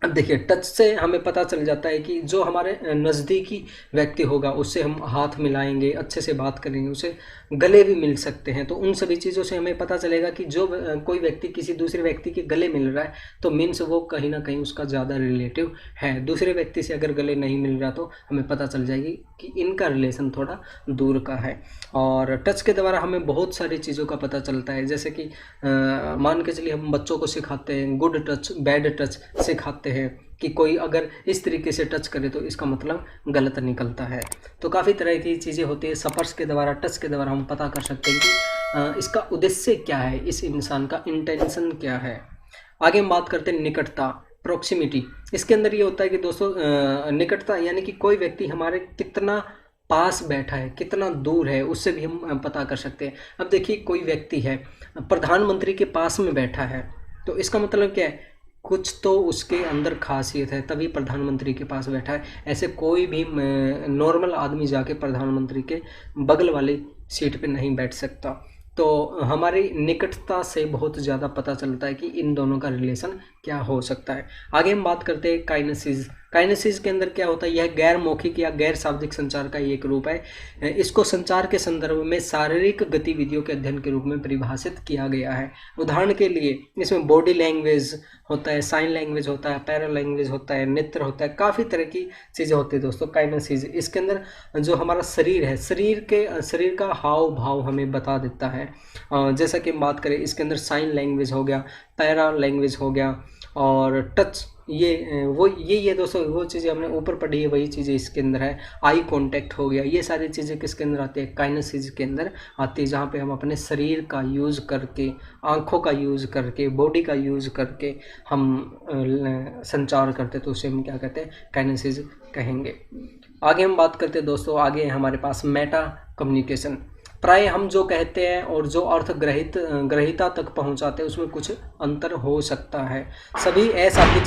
अब देखिए टच से हमें पता चल जाता है कि जो हमारे नज़दीकी व्यक्ति होगा उससे हम हाथ मिलाएंगे, अच्छे से बात करेंगे, उसे गले भी मिल सकते हैं। तो उन सभी चीज़ों से हमें पता चलेगा कि जो कोई व्यक्ति किसी दूसरे व्यक्ति के गले मिल रहा है तो मीन्स वो कहीं ना कहीं उसका ज़्यादा रिलेटिव है। दूसरे व्यक्ति से अगर गले नहीं मिल रहा तो हमें पता चल जाएगी कि इनका रिलेशन थोड़ा दूर का है। और टच के द्वारा हमें बहुत सारी चीज़ों का पता चलता है, जैसे कि मान के चलिए हम बच्चों को सिखाते हैं गुड टच बैड टच सिखाते हैं कि कोई अगर इस तरीके से टच करे तो इसका मतलब गलत निकलता है। तो काफ़ी तरह की चीज़ें होती है। स्पर्श के द्वारा, टच के द्वारा हम पता कर सकते हैं कि इसका उद्देश्य क्या है, इस इंसान का इंटेंशन क्या है। आगे हम बात करते हैं निकटता, प्रॉक्सिमिटी। इसके अंदर ये होता है कि दोस्तों निकटता यानी कि कोई व्यक्ति हमारे कितना पास बैठा है, कितना दूर है, उससे भी हम पता कर सकते हैं। अब देखिए कोई व्यक्ति है प्रधानमंत्री के पास में बैठा है तो इसका मतलब क्या है, कुछ तो उसके अंदर खासियत है तभी प्रधानमंत्री के पास बैठा है। ऐसे कोई भी नॉर्मल आदमी जाके प्रधानमंत्री के बगल वाली सीट पे नहीं बैठ सकता। तो हमारी निकटता से बहुत ज़्यादा पता चलता है कि इन दोनों का रिलेशन क्या हो सकता है। आगे हम बात करते हैं काइनेसिस। काइनेसिस के अंदर क्या होता है, यह गैर मौखिक या गैर शाब्दिक संचार का एक रूप है। इसको संचार के संदर्भ में शारीरिक गतिविधियों के अध्ययन के रूप में परिभाषित किया गया है। उदाहरण के लिए इसमें बॉडी लैंग्वेज होता है, साइन लैंग्वेज होता है, पैरा लैंग्वेज होता है, नेत्र होता है, काफ़ी तरह की चीज़ें होती है दोस्तों काइनेसिस। इसके अंदर जो हमारा शरीर है, शरीर का हाव भाव हमें बता देता है। जैसा कि हम बात करें इसके अंदर साइन लैंग्वेज हो गया, पैरा लैंग्वेज हो गया और टच, ये दोस्तों वो चीज़ें हमने ऊपर पढ़ी है वही चीज़ें इसके अंदर है। आई कांटेक्ट हो गया, ये सारी चीज़ें किसके अंदर आती है, काइनेसिस के अंदर आती है, जहाँ पे हम अपने शरीर का यूज़ करके, आँखों का यूज़ करके, बॉडी का यूज़ करके हम संचार करते तो उसे हम क्या कहते हैं, काइनेसिस कहेंगे। आगे हम बात करते हैं दोस्तों, आगे हमारे पास मेटा कम्युनिकेशन। प्राय हम जो कहते हैं और जो अर्थ ग्रहिता तक पहुंचाते हैं उसमें कुछ अंतर हो सकता है। सभी अशाब्दिक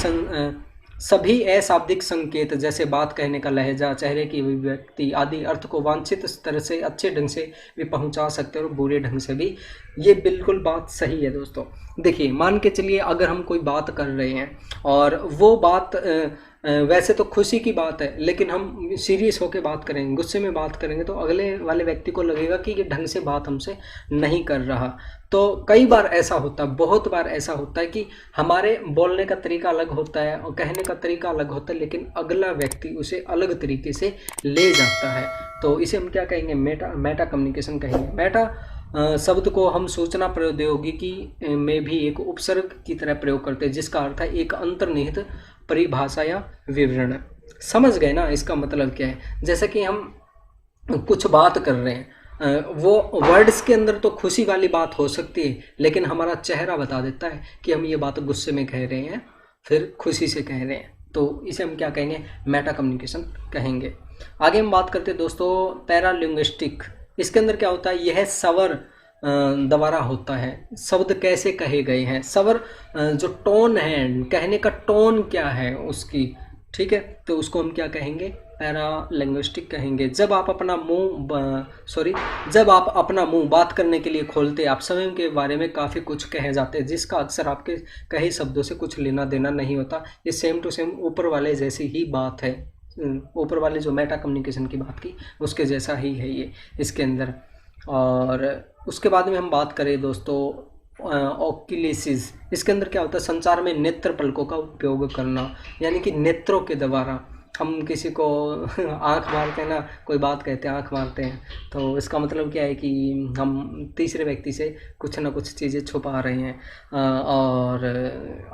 सभी अशाब्दिक संकेत जैसे बात कहने का लहजा, चेहरे की अभिव्यक्ति आदि अर्थ को वांछित स्तर से अच्छे ढंग से भी पहुंचा सकते हैं और बुरे ढंग से भी। ये बिल्कुल बात सही है दोस्तों। देखिए मान के चलिए अगर हम कोई बात कर रहे हैं और वो बात वैसे तो खुशी की बात है, लेकिन हम सीरियस होकर बात करेंगे, गुस्से में बात करेंगे, तो अगले वाले व्यक्ति को लगेगा कि ये ढंग से बात हमसे नहीं कर रहा। तो कई बार ऐसा होता है, बहुत बार ऐसा होता है कि हमारे बोलने का तरीका अलग होता है और कहने का तरीका अलग होता है, लेकिन अगला व्यक्ति उसे अलग तरीके से ले जाता है। तो इसे हम क्या कहेंगे? मेटा कम्युनिकेशन कहेंगे। मेटा शब्द को हम सूचना प्रौद्योगिकी में भी एक उपसर्ग की तरह प्रयोग करते हैं, जिसका अर्थ है एक अंतर्निहित परिभाषा या विवरण। समझ गए ना इसका मतलब क्या है? जैसे कि हम कुछ बात कर रहे हैं, वो वर्ड्स के अंदर तो खुशी वाली बात हो सकती है, लेकिन हमारा चेहरा बता देता है कि हम ये बात गुस्से में कह रहे हैं, फिर खुशी से कह रहे हैं। तो इसे हम क्या कहेंगे? मेटा कम्युनिकेशन कहेंगे। आगे हम बात करते हैं दोस्तों पैरालिंग्विस्टिक। इसके अंदर क्या होता है? यह स्वर द्वारा होता है। शब्द कैसे कहे गए हैं, स्वर जो टोन है, कहने का टोन क्या है उसकी, ठीक है, तो उसको हम क्या कहेंगे? पैरालिंग्विस्टिक कहेंगे। जब आप अपना मुंह बात करने के लिए खोलते, आप स्वयं के बारे में काफ़ी कुछ कहे जाते हैं, जिसका अक्सर आपके कहे शब्दों से कुछ लेना देना नहीं होता। ये सेम टू सेम ऊपर वाले जैसी ही बात है, ऊपर वाले जो मेटा कम्युनिकेशन की बात की उसके जैसा ही है ये इसके अंदर। और उसके बाद में हम बात करें दोस्तों ओक्यूलेसिस। इसके अंदर क्या होता है? संचार में नेत्र पलकों का उपयोग करना, यानी कि नेत्रों के द्वारा हम किसी को आंख मारते हैं ना, कोई बात कहते हैं आंख मारते हैं, तो इसका मतलब क्या है कि हम तीसरे व्यक्ति से कुछ ना कुछ चीज़ें छुपा रहे हैं। और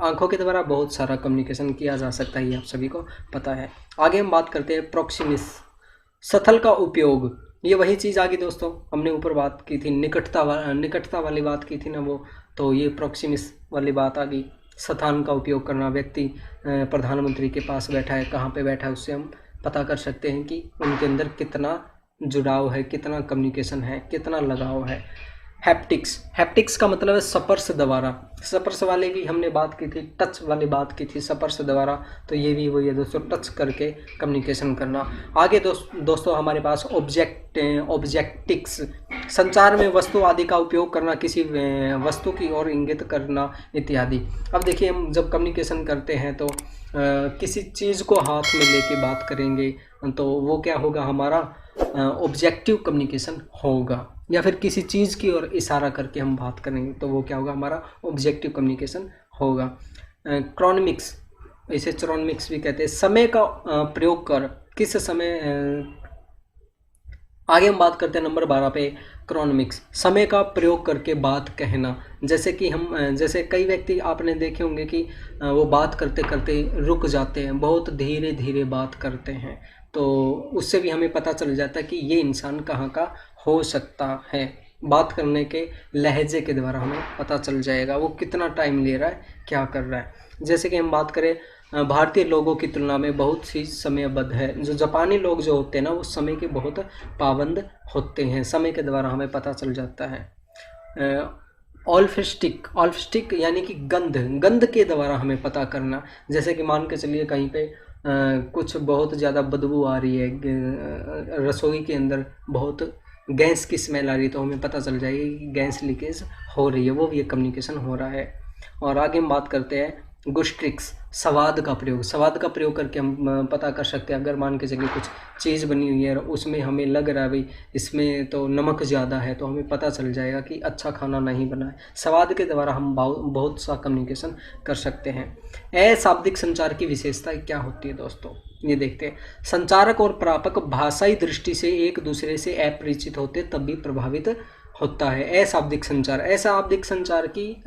आंखों के द्वारा बहुत सारा कम्युनिकेशन किया जा सकता है, ये आप सभी को पता है। आगे हम बात करते हैं प्रोक्सिमिस, स्थल का उपयोग। ये वही चीज़ आ गई दोस्तों, हमने ऊपर बात की थी, निकटता वाली बात की थी ना वो, तो ये प्रोक्सिमिस वाली बात आ गई। स्थान का उपयोग करना, व्यक्ति प्रधानमंत्री के पास बैठा है, कहाँ पे बैठा है, उससे हम पता कर सकते हैं कि उनके अंदर कितना जुड़ाव है, कितना कम्युनिकेशन है, कितना लगाव है। हैप्टिक्स का मतलब है स्पर्श द्वारा। स्पर्श वाले भी हमने बात की थी, टच वाली बात की थी स्पर्श द्वारा, तो ये भी वही है दोस्तों, टच करके कम्युनिकेशन करना। आगे दोस्तों हमारे पास ऑब्जेक्टिक्स, संचार में वस्तु आदि का उपयोग करना, किसी वस्तु की ओर इंगित करना इत्यादि। अब देखिए हम जब कम्युनिकेशन करते हैं तो किसी चीज़ को हाथ में लेके बात करेंगे तो वो क्या होगा? हमारा ऑब्जेक्टिव कम्युनिकेशन होगा। या फिर किसी चीज़ की ओर इशारा करके हम बात करेंगे तो वो क्या होगा? हमारा ऑब्जेक्टिव कम्युनिकेशन होगा। क्रोनमिक्स, इसे चरोनमिक्स भी कहते हैं। समय का प्रयोग कर, किस समय आगे हम बात करते हैं नंबर 12 पे क्रोनमिक्स, समय का प्रयोग करके बात कहना। जैसे कि जैसे कई व्यक्ति आपने देखे होंगे कि वो बात करते करते रुक जाते हैं, बहुत धीरे धीरे बात करते हैं, तो उससे भी हमें पता चल जाता है कि ये इंसान कहाँ का हो सकता है। बात करने के लहजे के द्वारा हमें पता चल जाएगा वो कितना टाइम ले रहा है, क्या कर रहा है। जैसे कि हम बात करें भारतीय लोगों की तुलना में बहुत सी समयबद्ध है। जो जापानी लोग जो होते हैं ना, वो समय के बहुत पाबंद होते हैं, समय के द्वारा हमें पता चल जाता है। ऑल्फस्टिक यानी कि गंध के द्वारा हमें पता करना। जैसे कि मान के चलिए कहीं पे कुछ बहुत ज़्यादा बदबू आ रही है, रसोई के अंदर बहुत गैस की स्मेल आ रही है, तो हमें पता चल जाएगी कि गैस लीकेज हो रही है, वो भी एक कम्युनिकेशन हो रहा है। और आगे हम बात करते हैं गुस्ट्रिक्स, स्वाद का प्रयोग करके हम पता कर सकते हैं। अगर मान के चलिए कुछ चीज़ बनी हुई है और उसमें हमें लग रहा है भाई इसमें तो नमक ज़्यादा है, तो हमें पता चल जाएगा कि अच्छा खाना नहीं बना है। स्वाद के द्वारा हम बहुत सा कम्युनिकेशन कर सकते हैं। अशाब्दिक संचार की विशेषता क्या होती है दोस्तों, ये देखते हैं। संचारक और प्रापक भाषाई दृष्टि से एक दूसरे से अपरिचित होते तब भी प्रभावित होता है। अशाब्दिक संचार की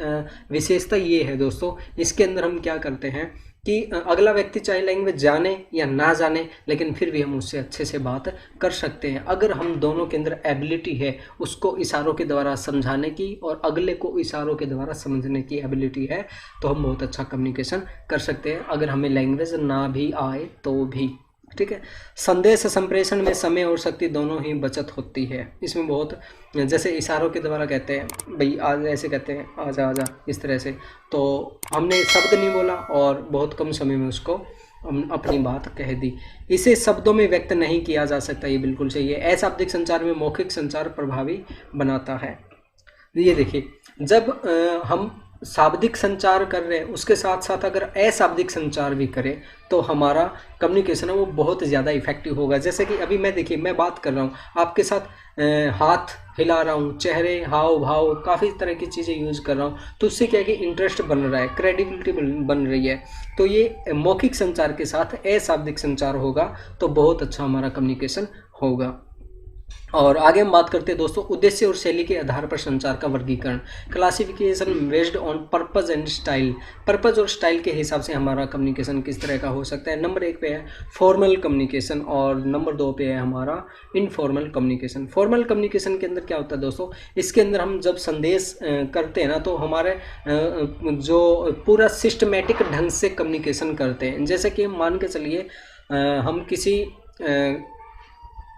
विशेषता ये है दोस्तों, इसके अंदर हम क्या करते हैं कि अगला व्यक्ति चाहे लैंग्वेज जाने या ना जाने, लेकिन फिर भी हम उससे अच्छे से बात कर सकते हैं। अगर हम दोनों के अंदर एबिलिटी है उसको इशारों के द्वारा समझाने की और अगले को इशारों के द्वारा समझने की एबिलिटी है, तो हम बहुत अच्छा कम्युनिकेशन कर सकते हैं, अगर हमें लैंग्वेज ना भी आए तो भी। ठीक है। संदेश संप्रेषण में समय और शक्ति दोनों ही बचत होती है। इसमें बहुत, जैसे इशारों के द्वारा कहते हैं भाई आज, ऐसे कहते हैं आजा आजा, इस तरह से, तो हमने शब्द नहीं बोला और बहुत कम समय में उसको अपनी बात कह दी। इसे शब्दों में व्यक्त नहीं किया जा सकता, ये बिल्कुल सही है। अशाब्दिक संचार में मौखिक संचार प्रभावी बनाता है। ये देखिए, जब हम शाब्दिक संचार कर रहे हैं उसके साथ साथ अगर अशाब्दिक संचार भी करें तो हमारा कम्युनिकेशन है वो बहुत ज़्यादा इफेक्टिव होगा। जैसे कि अभी मैं देखिए, मैं बात कर रहा हूँ आपके साथ, हाथ हिला रहा हूँ, चेहरे हाव भाव काफ़ी तरह की चीज़ें यूज़ कर रहा हूँ, तो उससे क्या है कि इंटरेस्ट बन रहा है, क्रेडिबिलिटी बन रही है। तो ये मौखिक संचार के साथ अशाब्दिक संचार होगा तो बहुत अच्छा हमारा कम्युनिकेशन होगा। और आगे हम बात करते हैं दोस्तों उद्देश्य और शैली के आधार पर संचार का वर्गीकरण, classification based on purpose and style. Purpose और स्टाइल के हिसाब से हमारा कम्युनिकेशन किस तरह का हो सकता है। नंबर 1 पे है फॉर्मल कम्युनिकेशन और नंबर 2 पे है हमारा इनफॉर्मल कम्युनिकेशन। फॉर्मल कम्युनिकेशन के अंदर क्या होता है दोस्तों, इसके अंदर हम जब संदेश करते हैं ना तो हमारे जो पूरा सिस्टमेटिक ढंग से कम्युनिकेशन करते हैं। जैसे कि मान के चलिए हम किसी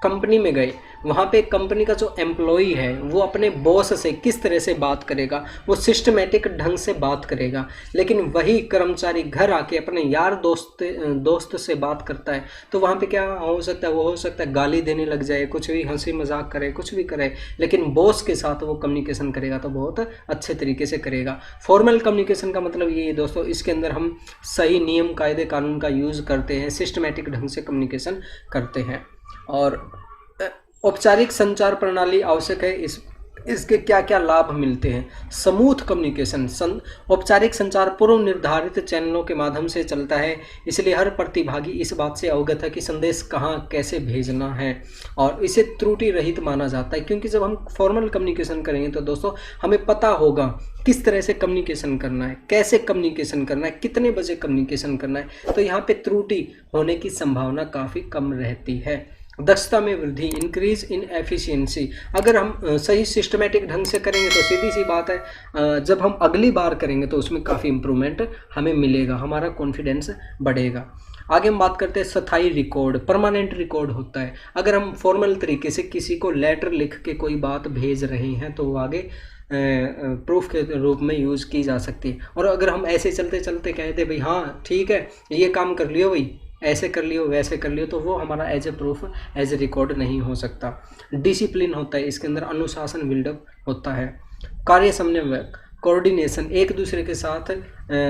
कंपनी में गए, वहाँ पे कंपनी का जो एम्प्लॉई है वो अपने बॉस से किस तरह से बात करेगा, वो सिस्टमेटिक ढंग से बात करेगा। लेकिन वही कर्मचारी घर आके अपने यार दोस्त से बात करता है तो वहाँ पे क्या हो सकता है, वो हो सकता है गाली देने लग जाए, कुछ भी हंसी मजाक करे, कुछ भी करे। लेकिन बॉस के साथ वो कम्युनिकेशन करेगा तो बहुत अच्छे तरीके से करेगा। फॉर्मल कम्युनिकेशन का मतलब ये है दोस्तों, इसके अंदर हम सही नियम कायदे कानून का यूज़ करते हैं, सिस्टमेटिक ढंग से कम्युनिकेशन करते हैं। और औपचारिक संचार प्रणाली आवश्यक है, इसके क्या क्या लाभ मिलते हैं। स्मूथ कम्युनिकेशन, औपचारिक संचार पूर्व निर्धारित चैनलों के माध्यम से चलता है, इसलिए हर प्रतिभागी इस बात से अवगत है कि संदेश कहाँ कैसे भेजना है और इसे त्रुटि रहित माना जाता है। क्योंकि जब हम फॉर्मल कम्युनिकेशन करेंगे तो दोस्तों हमें पता होगा किस तरह से कम्युनिकेशन करना है, कैसे कम्युनिकेशन करना है, कितने बजे कम्युनिकेशन करना है, तो यहाँ पे त्रुटि होने की संभावना काफ़ी कम रहती है। दक्षता में वृद्धि, इंक्रीज इन एफिशिएंसी। अगर हम सही सिस्टमेटिक ढंग से करेंगे तो सीधी सी बात है, जब हम अगली बार करेंगे तो उसमें काफ़ी इम्प्रूवमेंट हमें मिलेगा, हमारा कॉन्फिडेंस बढ़ेगा। आगे हम बात करते हैं स्थायी रिकॉर्ड, परमानेंट रिकॉर्ड होता है। अगर हम फॉर्मल तरीके से किसी को लेटर लिख के कोई बात भेज रहे हैं तो वो आगे प्रूफ के रूप में यूज़ की जा सकती है। और अगर हम ऐसे चलते चलते कहते भाई हाँ ठीक है ये काम कर लियो भाई, ऐसे कर लियो वैसे कर लियो, तो वो हमारा as a proof as a record नहीं हो सकता। डिसिप्लिन होता है, इसके अंदर अनुशासन बिल्डअप होता है। कार्य समन्वय, कोऑर्डिनेशन, एक दूसरे के साथ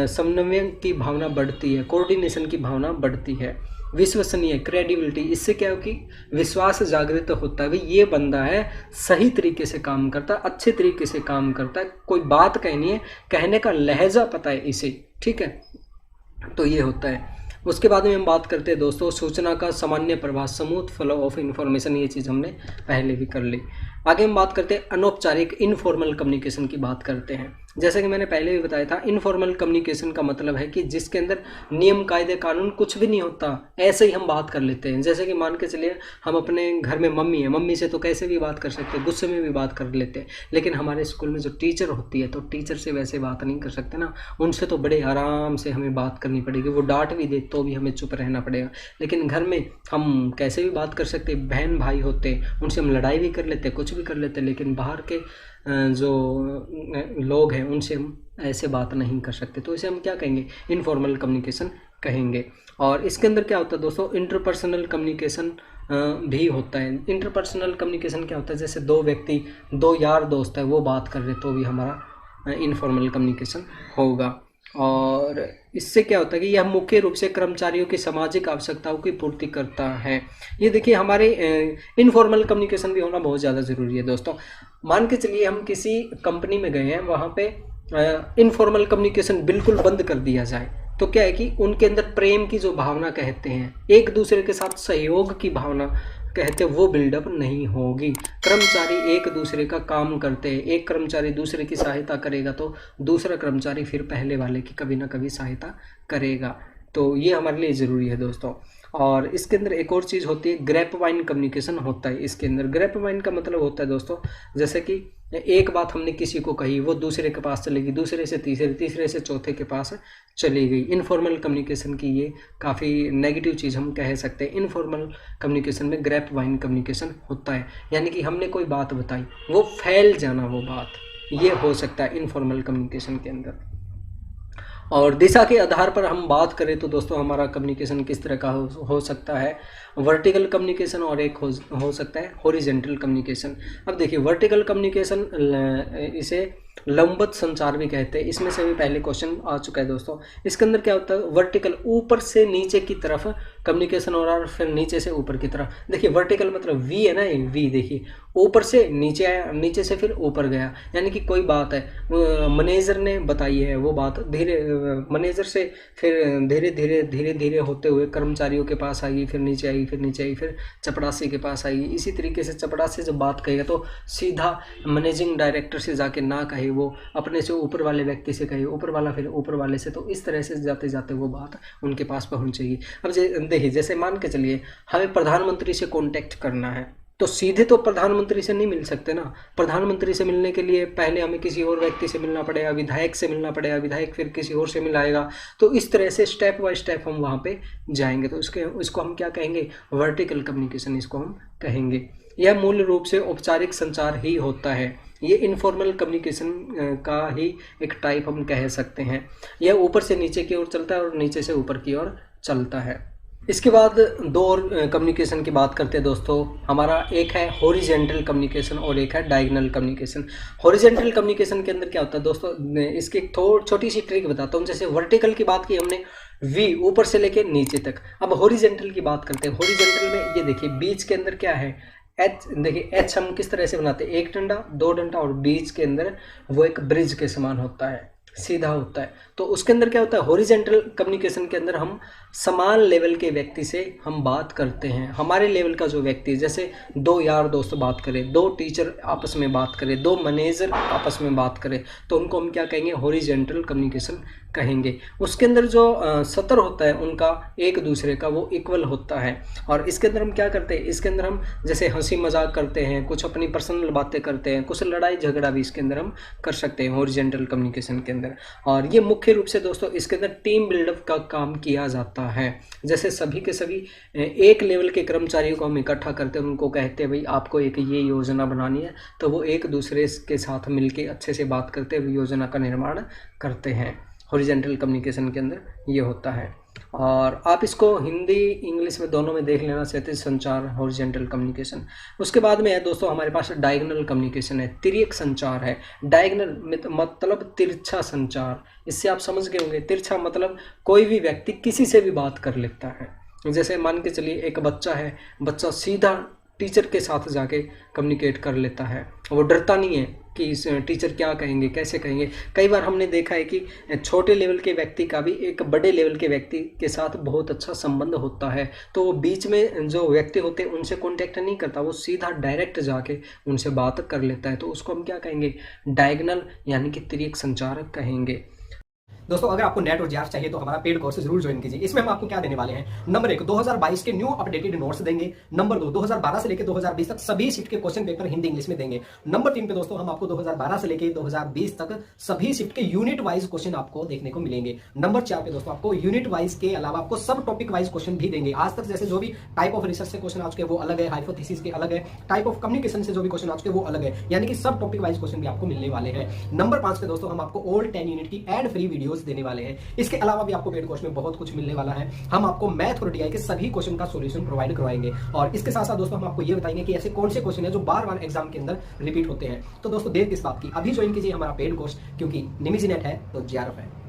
समन्वय की भावना बढ़ती है, कोऑर्डिनेशन की भावना बढ़ती है। विश्वसनीय, क्रेडिबिलिटी, इससे क्या हो कि विश्वास जागृत होता है, भाई ये बंदा है सही तरीके से काम करता है, अच्छे तरीके से काम करता है, कोई बात कहनी है कहने का लहजा पता है इसे, ठीक है, तो ये होता है। उसके बाद में हम बात करते हैं दोस्तों सूचना का सामान्य प्रवाह, स्मूथ फ्लो ऑफ इन्फॉर्मेशन, ये चीज़ हमने पहले भी कर ली। आगे हम बात करते हैं अनौपचारिक इनफॉर्मल कम्युनिकेशन की बात करते हैं। जैसे कि मैंने पहले भी बताया था, इनफॉर्मल कम्युनिकेशन का मतलब है कि जिसके अंदर नियम कायदे कानून कुछ भी नहीं होता, ऐसे ही हम बात कर लेते हैं। जैसे कि मान के चलिए हम अपने घर में मम्मी है, मम्मी से तो कैसे भी बात कर सकते हैं, गुस्से में भी बात कर लेते हैं। लेकिन हमारे स्कूल में जो टीचर होती है तो टीचर से वैसे बात नहीं कर सकते ना, उनसे तो बड़े आराम से हमें बात करनी पड़ेगी, वो डांट भी दे तो भी हमें चुप रहना पड़ेगा। लेकिन घर में हम कैसे भी बात कर सकते, बहन भाई होते उनसे हम लड़ाई भी कर लेते, कुछ भी कर लेते, लेकिन बाहर के जो लोग हैं उनसे हम ऐसे बात नहीं कर सकते, तो इसे हम क्या कहेंगे, इनफॉर्मल कम्युनिकेशन कहेंगे। और इसके अंदर क्या होता है दोस्तों, इंटरपर्सनल कम्युनिकेशन भी होता है। इंटरपर्सनल कम्युनिकेशन क्या होता है, जैसे दो व्यक्ति, दो यार दोस्त है, वो बात कर रहे तो भी हमारा इनफॉर्मल कम्युनिकेशन होगा। और इससे क्या होता है कि यह मुख्य रूप से कर्मचारियों की सामाजिक आवश्यकताओं की पूर्ति करता है। ये देखिए हमारे इनफॉर्मल कम्युनिकेशन भी होना बहुत ज़्यादा ज़रूरी है दोस्तों। मान के चलिए हम किसी कंपनी में गए हैं, वहाँ पे इनफॉर्मल कम्युनिकेशन बिल्कुल बंद कर दिया जाए तो क्या है कि उनके अंदर प्रेम की जो भावना कहते हैं, एक दूसरे के साथ सहयोग की भावना कहते हैं, वो बिल्डअप नहीं होगी। कर्मचारी एक दूसरे का काम करते हैं, एक कर्मचारी दूसरे की सहायता करेगा तो दूसरा कर्मचारी फिर पहले वाले की कभी ना कभी सहायता करेगा, तो ये हमारे लिए ज़रूरी है दोस्तों। और इसके अंदर एक और चीज़ होती है, ग्रेपवाइन कम्युनिकेशन होता है। इसके अंदर ग्रेपवाइन का मतलब होता है दोस्तों, जैसे कि एक बात हमने किसी को कही, वो दूसरे के पास चली गई, दूसरे से तीसरे, तीसरे से चौथे के पास चली गई। इनफॉर्मल कम्युनिकेशन की ये काफ़ी नेगेटिव चीज़ हम कह सकते हैं। इनफॉर्मल कम्युनिकेशन में ग्रेपवाइन कम्युनिकेशन होता है, यानी कि हमने कोई बात बताई, वो फैल जाना वो बात, ये हो सकता है इनफॉर्मल कम्युनिकेशन के अंदर। और दिशा के आधार पर हम बात करें तो दोस्तों हमारा कम्युनिकेशन किस तरह का हो सकता है, वर्टिकल कम्युनिकेशन और एक हो सकता है हॉरिजेंटल कम्युनिकेशन। अब देखिए वर्टिकल कम्युनिकेशन इसे लंबवत संचार भी कहते हैं। इसमें से भी पहले क्वेश्चन आ चुका है दोस्तों। इसके अंदर क्या होता है, वर्टिकल ऊपर से नीचे की तरफ कम्युनिकेशन हो रहा है और फिर नीचे से ऊपर की तरफ। देखिए वर्टिकल मतलब वी है ना, ये वी देखिए ऊपर से नीचे आया, नीचे से फिर ऊपर गया, यानी कि कोई बात है मैनेजर ने बताई है वो बात मैनेजर से फिर धीरे धीरे होते हुए कर्मचारियों के पास आएगी, फिर नीचे आएगी, फिर नीचे आएगी, फिर चपड़ासी के पास आएगी। इसी तरीके से चपड़ासी जब बात कहेगा तो सीधा मैनेजिंग डायरेक्टर से जाके ना कहे, वो अपने से ऊपर वाले व्यक्ति से कहे, ऊपर वाला फिर ऊपर वाले से, तो इस तरह से जाते जाते वो बात उनके पास पहुंचेगी। अब देखिए जैसे मान के चलिए हमें प्रधानमंत्री से कॉन्टेक्ट करना है, तो सीधे तो प्रधानमंत्री से नहीं मिल सकते ना। प्रधानमंत्री से मिलने के लिए पहले हमें किसी और व्यक्ति से मिलना पड़ेगा, विधायक से मिलना पड़ेगा, विधायक फिर किसी और से मिलाएगा। तो इस तरह से स्टेप बाय स्टेप हम वहाँ पे जाएंगे। तो इसको हम क्या कहेंगे, वर्टिकल कम्युनिकेशन इसको हम कहेंगे। यह मूल रूप से औपचारिक संचार ही होता है। ये इनफॉर्मल कम्युनिकेशन का ही एक टाइप हम कह सकते हैं। यह ऊपर से नीचे की ओर चलता है और नीचे से ऊपर की ओर चलता है। इसके बाद दो और कम्युनिकेशन की बात करते हैं दोस्तों। हमारा एक है हॉरिजेंटल कम्युनिकेशन और एक है डायगोनल कम्युनिकेशन। हॉरिजेंटल कम्युनिकेशन के अंदर क्या होता है दोस्तों, इसकी एक छोटी सी ट्रिक बताता हूँ। जैसे वर्टिकल की बात की हमने, वी ऊपर से लेके नीचे तक। अब हॉरिजेंटल की बात करते हैं। हॉरिजेंटल में ये देखिए बीच के अंदर क्या है, एच। देखिए एच हम किस तरह से बनाते हैं, एक डंडा, दो डंडा और बीच के अंदर वो एक ब्रिज के समान होता है, सीधा होता है। तो उसके अंदर क्या होता है, हॉरिजेंटल कम्युनिकेशन के अंदर हम समान लेवल के व्यक्ति से हम बात करते हैं। हमारे लेवल का जो व्यक्ति, जैसे दो यार दोस्त बात करें, दो टीचर आपस में बात करें, दो मैनेजर आपस में बात करें, तो उनको हम क्या कहेंगे, हॉरिजेंटल कम्युनिकेशन कहेंगे। उसके अंदर जो सतर होता है उनका एक दूसरे का वो इक्वल होता है। और इसके अंदर हम क्या करते हैं, इसके अंदर हम जैसे हंसी मजाक करते हैं, कुछ अपनी पर्सनल बातें करते हैं, कुछ लड़ाई झगड़ा भी इसके अंदर हम कर सकते हैं हॉरिजेंटल कम्युनिकेशन के अंदर। और ये मुख्य रूप से दोस्तों इसके अंदर टीम बिल्डअप का काम किया जाता है। जैसे सभी के सभी एक लेवल के कर्मचारियों को हम इकट्ठा करते हैं, उनको कहते हैं भाई आपको एक ये योजना बनानी है, तो वो एक दूसरे के साथ मिलके अच्छे से बात करते हुए योजना का निर्माण करते हैं। हॉरिजेंटल कम्युनिकेशन के अंदर ये होता है। और आप इसको हिंदी इंग्लिश में दोनों में देख लेना, क्षैतिज संचार, हॉरिजेंटल कम्युनिकेशन। उसके बाद में है दोस्तों हमारे पास डायगोनल कम्युनिकेशन है, तिर्यक संचार है। डायगोनल मतलब तिरछा संचार। इससे आप समझ गए होंगे, तिरछा मतलब कोई भी व्यक्ति किसी से भी बात कर लेता है। जैसे मान के चलिए एक बच्चा है, बच्चा सीधा टीचर के साथ जाके कम्युनिकेट कर लेता है, वो डरता नहीं है कि टीचर क्या कहेंगे, कैसे कहेंगे। कई बार हमने देखा है कि छोटे लेवल के व्यक्ति का भी एक बड़े लेवल के व्यक्ति के साथ बहुत अच्छा संबंध होता है, तो वो बीच में जो व्यक्ति होते हैं उनसे कांटेक्ट नहीं करता, वो सीधा डायरेक्ट जाके उनसे बात कर लेता है। तो उसको हम क्या कहेंगे, डायगोनल यानी कि तिर्यक संचार कहेंगे। दोस्तों अगर आपको नेट और जीआरएफ चाहिए तो हमारा पेड कोर्स जरूर ज्वाइन कीजिए। इसमें हम आपको क्या देने वाले हैं, नंबर 1 2022 के न्यू अपडेटेड नोट्स देंगे। नंबर 2 2012 से लेकर 2020 तक सभी शिफ्ट के क्वेश्चन पेपर हिंदी इंग्लिश में देंगे। नंबर 3 पे दोस्तों हम आपको 2012 से लेकर 2020 तक सभी शिफ्ट के यूनिट वाइज क्वेश्चन आपको देखने को मिलेंगे। नंबर 4 पे दोस्तों आपको यूनिट वाइज के अलावा आपको सब टॉपिक वाइज क्वेश्चन भी देंगे। आज तक जैसे जो भी टाइप ऑफ रिसर्च से क्वेश्चन आ चुके वो अलग है, हाइपोथेसिस के अलग है, टाइप ऑफ कम्युनिकेशन से जो भी क्वेश्चन आ चुके वो अलग है, यानी कि सब टॉपिक वाइज क्वेश्चन भी आपको मिलने वाले हैं। नंबर 5 पे दोस्तों हम आपको ऑल 10 यूनिट की एड फ्री वीडियोस देने वाले हैं। इसके अलावा भी आपको पेड कोर्स में बहुत कुछ मिलने वाला है। हम आपको मैथ और डीआई के सभी क्वेश्चन का सॉल्यूशन प्रोवाइड करवाएंगे। और इसके साथ साथ दोस्तों हम आपको ये बताएंगे कि ऐसे कौन से क्वेश्चन है जो बार बार एग्जाम के अंदर रिपीट होते हैं। तो दोस्तों देर किस बात की, अभी ज्वाइन कीजिए हमारा पेड कोर्स, क्योंकि निमिजी नेट है तो जीआरएफ है।